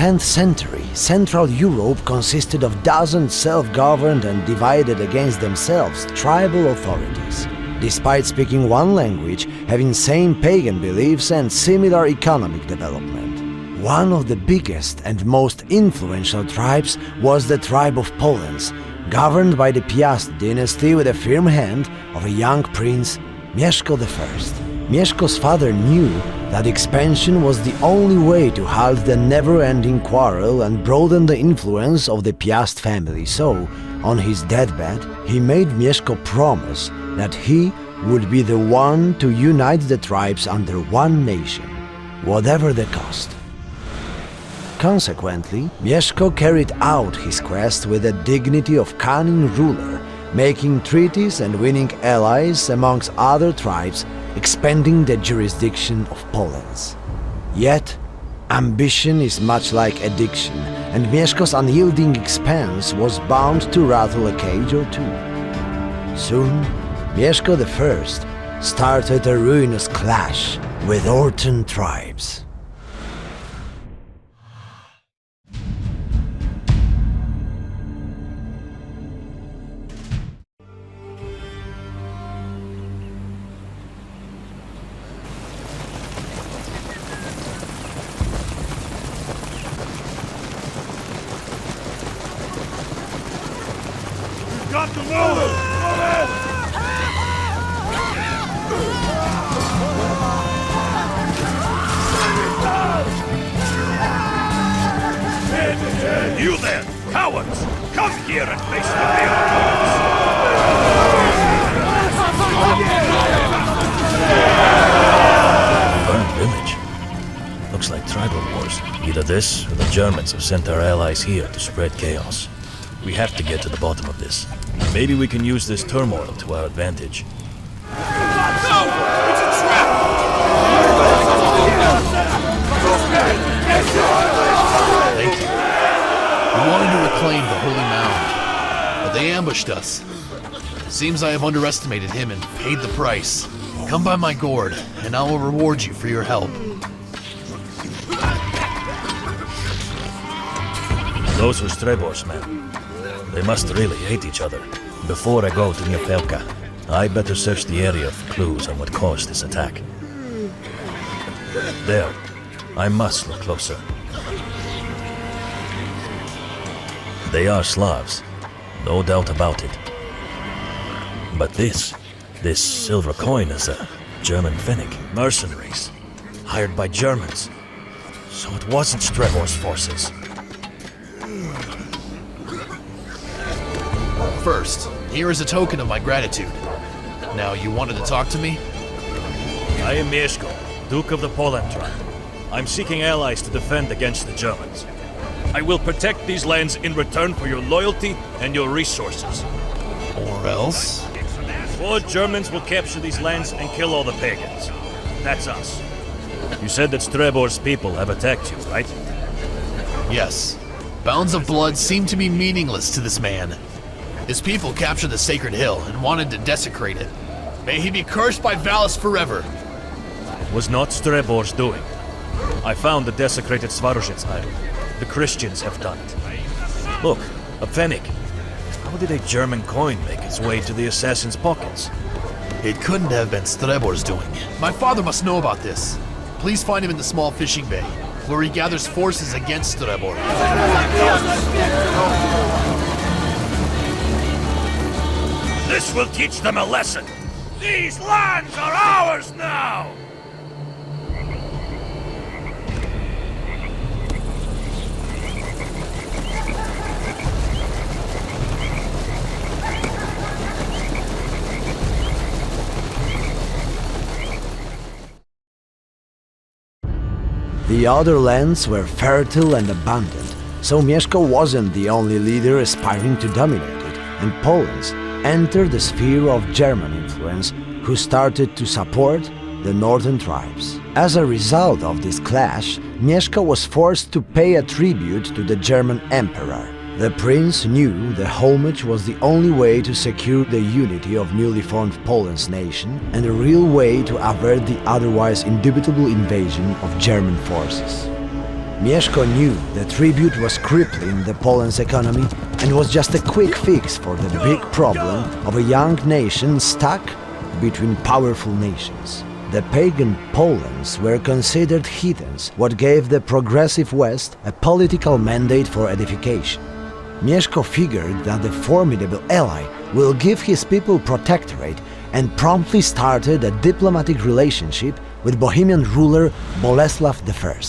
10th century, Central Europe consisted of dozens self-governed and divided against themselves tribal authorities. Despite speaking one language, having same pagan beliefs and similar economic development. One of the biggest and most influential tribes was the tribe of Polans, governed by the Piast dynasty with a firm hand of a young prince, Mieszko I. Mieszko's father knew that expansion was the only way to halt the never-ending quarrel and broaden the influence of the Piast family, so, on his deathbed, he made Mieszko promise that he would be the one to unite the tribes under one nation, whatever the cost. Consequently, Mieszko carried out his quest with the dignity of cunning ruler, making treaties and winning allies amongst other tribes, expanding the jurisdiction of Poland. Yet, ambition is much like addiction, and Mieszko's unyielding expanse was bound to rattle a cage or two. Soon, Mieszko I started a ruinous clash with Orton tribes. Got to move! You there, cowards! Come here and face the real Burned village. Looks like tribal wars. Either this, or the Germans have sent our allies here to spread chaos. We have to get to the bottom of this. Maybe we can use this turmoil to our advantage. No! It's a trap! Thank you. We wanted to reclaim the Holy Mound, but they ambushed us. Seems I have underestimated him and paid the price. Come by my gourd, and I will reward you for your help. Those were Strebor's men. They must really hate each other. Before I go to Niepelka, I better search the area for clues on what caused this attack. There. I must look closer. They are Slavs, no doubt about it. But this silver coin is a German Finnic. Mercenaries, hired by Germans. So it wasn't Strebor's forces. First, here is a token of my gratitude. Now, you wanted to talk to me? I am Mieszko, Duke of the Poland tribe. I'm seeking allies to defend against the Germans. I will protect these lands in return for your loyalty and your resources. Or else? Or Germans will capture these lands and kill all the pagans. That's us. You said that Strebor's people have attacked you, right? Yes. Bounds of blood seem to be meaningless to this man. His people captured the sacred hill and wanted to desecrate it. May he be cursed by Valis forever. It was not Strebor's doing. I found the desecrated Svarozhets idol. The Christians have done it. Look, a pfennig. How did a German coin make its way to the assassin's pockets? It couldn't have been Strebor's doing. My father must know about this. Please find him in the small fishing bay, where he gathers forces against Strebor. This will teach them a lesson! These lands are ours now! The other lands were fertile and abundant, so Mieszko wasn't the only leader aspiring to dominate it, and Poland entered the sphere of German influence, who started to support the northern tribes. As a result of this clash, Mieszko was forced to pay a tribute to the German emperor. The prince knew the homage was the only way to secure the unity of newly formed Poland's nation and a real way to avert the otherwise indubitable invasion of German forces. Mieszko knew the tribute was crippling the Poland's economy and was just a quick fix for the big problem of a young nation stuck between powerful nations. The pagan Poles were considered heathens, what gave the progressive West a political mandate for edification. Mieszko figured that the formidable ally will give his people protectorate and promptly started a diplomatic relationship with Bohemian ruler Boleslav I.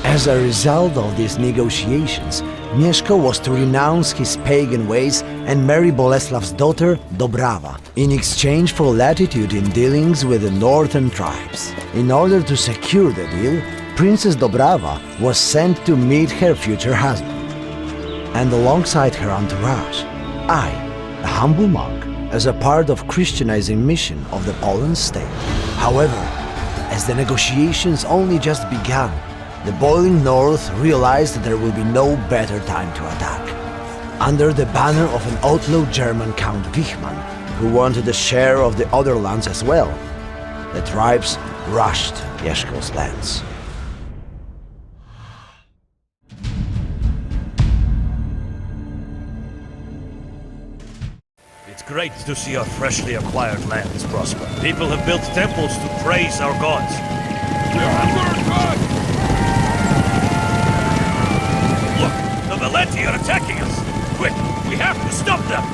As a result of these negotiations, Mieszko was to renounce his pagan ways and marry Boleslav's daughter Dobrawa in exchange for latitude in dealings with the northern tribes. In order to secure the deal, Princess Dobrawa was sent to meet her future husband. And alongside her entourage, I, a humble monk, as a part of Christianizing mission of the Poland state. However, as the negotiations only just began, the boiling north realized that there will be no better time to attack. Under the banner of an outlaw German Count Wichmann, who wanted a share of the other lands as well, the tribes rushed Mieszko's lands. It's great to see our freshly acquired lands prosper. People have built temples to praise our gods. Look, the Valenti are attacking us! Quick, we have to stop them!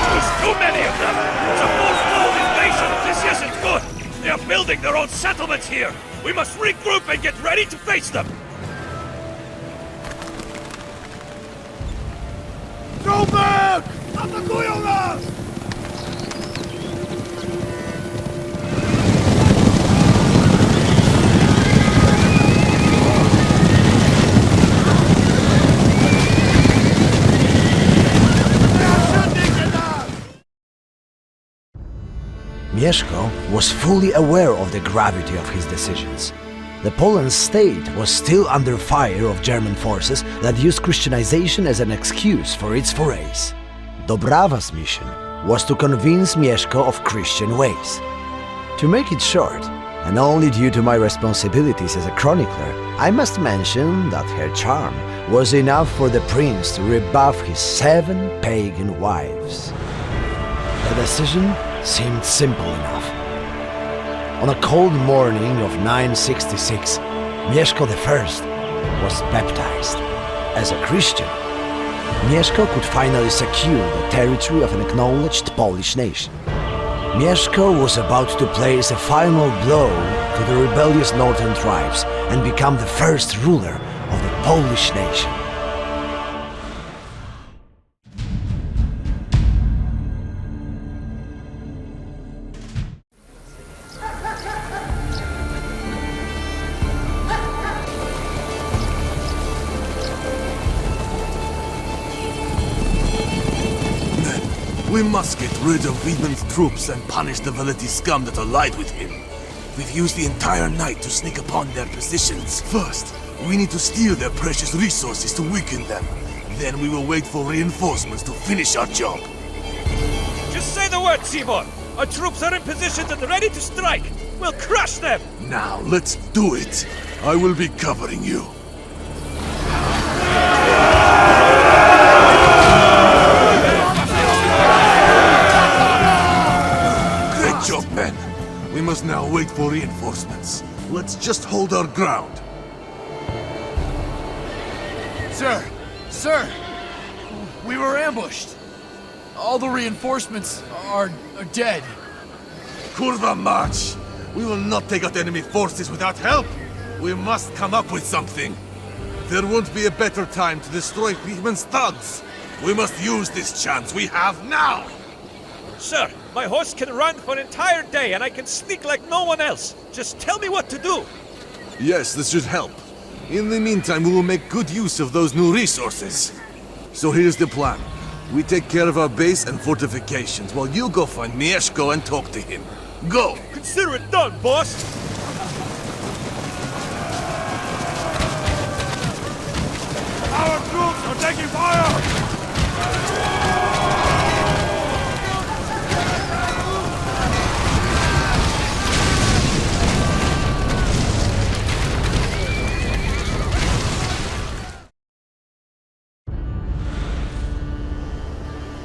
There's too many of them! It's a full-blown invasion! This isn't good! They are building their own settlements here! We must regroup and get ready to face them! Go back! Atakują nas! Mieszko was fully aware of the gravity of his decisions. The Poland state was still under fire of German forces that used Christianization as an excuse for its forays. Dobrawa's mission was to convince Mieszko of Christian ways. To make it short, and only due to my responsibilities as a chronicler, I must mention that her charm was enough for the prince to rebuff his 7 pagan wives. The decision seemed simple enough. On a cold morning of 966, Mieszko I was baptized. As a Christian, Mieszko could finally secure the territory of an acknowledged Polish nation. Mieszko was about to place a final blow to the rebellious northern tribes and become the first ruler of the Polish nation. We must get rid of Wichmann's troops and punish the Valeti scum that allied with him. We've used the entire night to sneak upon their positions. First, we need to steal their precious resources to weaken them. Then we will wait for reinforcements to finish our job. Just say the word, Seymour! Our troops are in position and ready to strike! We'll crush them! Now, let's do it. I will be covering you. Great job, men. We must now wait for reinforcements. Let's just hold our ground. Sir! We were ambushed. All the reinforcements are dead. Kurva march! We will not take out enemy forces without help! We must come up with something! There won't be a better time to destroy Wichmann's thugs! We must use this chance we have now! Sir, my horse can run for an entire day and I can sneak like no one else. Just tell me what to do. Yes, this should help. In the meantime, we will make good use of those new resources. So here's the plan. We take care of our base and fortifications, while you go find Mieszko and talk to him. Go! Consider it done, boss! Our troops are taking fire!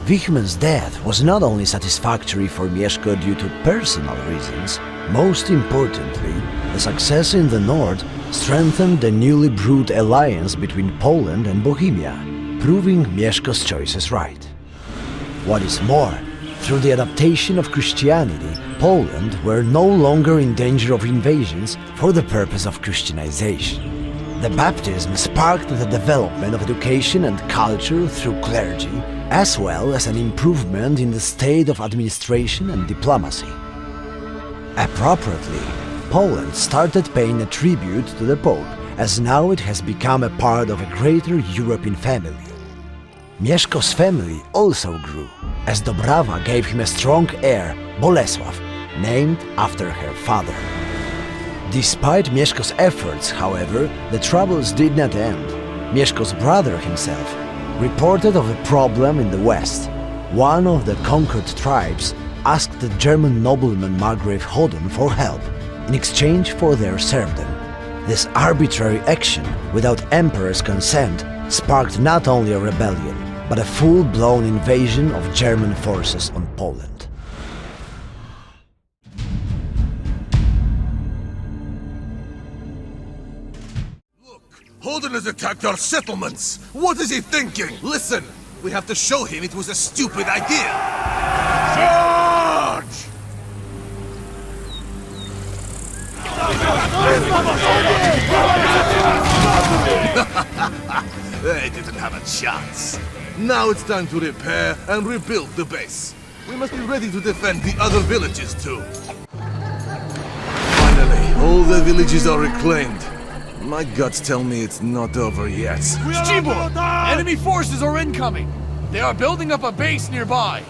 Wichmann's death was not only satisfactory for Mieszko due to personal reasons, most importantly, the success in the north strengthened the newly brewed alliance between Poland and Bohemia, proving Mieszko's choices right. What is more, through the adaptation of Christianity, Poland were no longer in danger of invasions for the purpose of Christianization. The baptism sparked the development of education and culture through clergy, as well as an improvement in the state of administration and diplomacy. Appropriately, Poland started paying a tribute to the Pope, as now it has become a part of a greater European family. Mieszko's family also grew, as Dobrawa gave him a strong heir, Bolesław, named after her father. Despite Mieszko's efforts, however, the troubles did not end. Mieszko's brother himself reported of a problem in the west. One of the conquered tribes asked the German nobleman Margrave Hodon for help in exchange for their serfdom. This arbitrary action, without emperor's consent, sparked not only a rebellion, but a full-blown invasion of German forces on Poland. Holden has attacked our settlements! What is he thinking? Listen! We have to show him it was a stupid idea! Charge! They didn't have a chance. Now it's time to repair and rebuild the base. We must be ready to defend the other villages too. Finally, all the villages are reclaimed. My guts tell me it's not over yet. Szczybor! Enemy forces are incoming! They are building up a base nearby!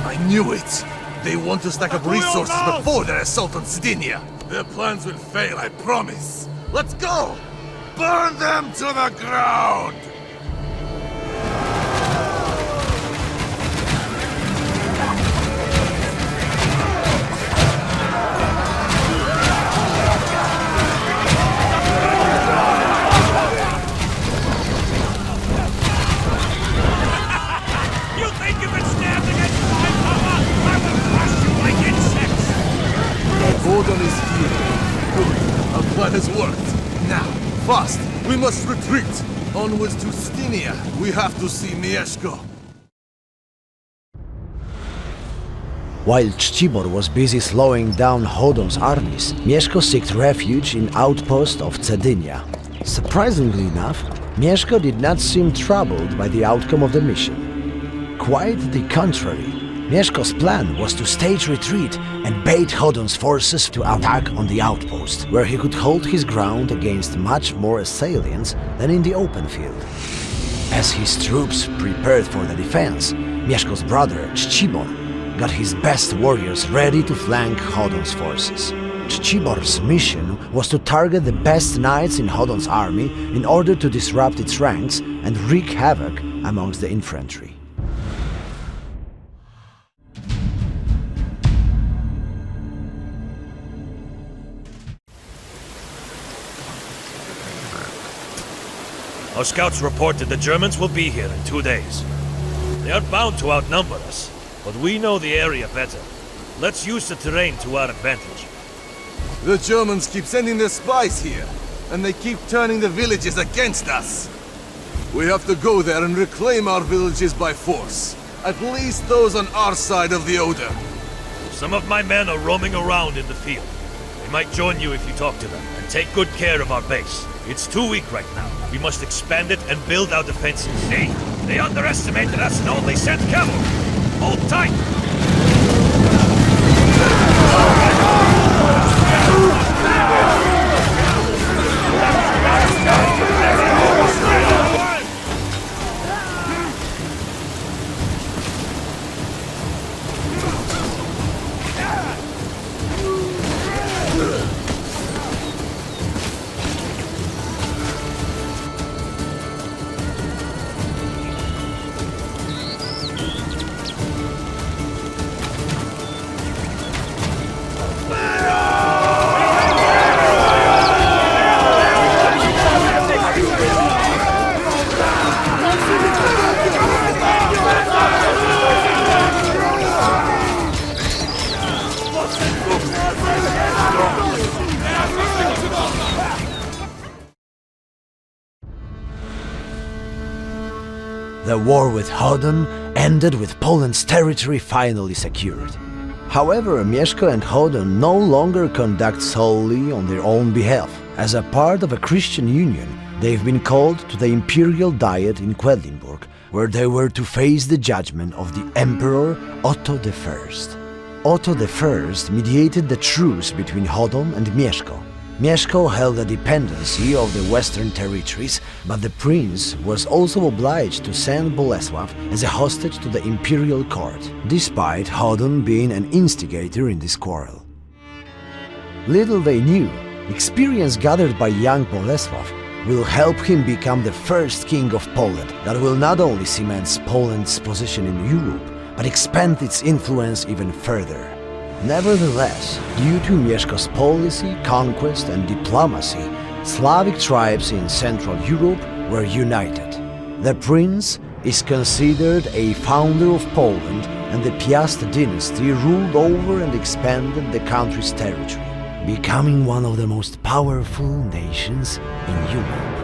I knew it! They want to stack up resources before their assault on Cedynia. Their plans will fail, I promise. Let's go! Burn them to the ground! Odin is here. Good. Our plan has worked. Now, fast. We must retreat. Onwards to Cedynia. We have to see Mieszko. While Czcibor was busy slowing down Hodon's armies, Mieszko sought refuge in outpost of Cedynia. Surprisingly enough, Mieszko did not seem troubled by the outcome of the mission. Quite the contrary. Mieszko's plan was to stage retreat and bait Hodon's forces to attack on the outpost, where he could hold his ground against much more assailants than in the open field. As his troops prepared for the defense, Mieszko's brother, Czcibor, got his best warriors ready to flank Hodon's forces. Czcibor's mission was to target the best knights in Hodon's army in order to disrupt its ranks and wreak havoc amongst the infantry. Our scouts reported the Germans will be here in 2 days. They are bound to outnumber us, but we know the area better. Let's use the terrain to our advantage. The Germans keep sending their spies here, and they keep turning the villages against us. We have to go there and reclaim our villages by force. At least those on our side of the Oder. Some of my men are roaming around in the field. They might join you if you talk to them, and take good care of our base. It's too weak right now. We must expand it and build our defenses. See? They underestimated us and only sent cavalry. Hold tight! The war with Hodon ended with Poland's territory finally secured. However, Mieszko and Hodon no longer conduct solely on their own behalf. As a part of a Christian union, they've been called to the imperial diet in Quedlinburg, where they were to face the judgment of the Emperor Otto I. Otto I mediated the truce between Hodon and Mieszko. Mieszko held the dependency of the western territories, but the prince was also obliged to send Bolesław as a hostage to the imperial court, despite Hodon being an instigator in this quarrel. Little they knew, experience gathered by young Bolesław will help him become the first king of Poland that will not only cement Poland's position in Europe, but expand its influence even further. Nevertheless, due to Mieszko's policy, conquest and diplomacy, Slavic tribes in Central Europe were united. The prince is considered a founder of Poland, and the Piast dynasty ruled over and expanded the country's territory, becoming one of the most powerful nations in Europe.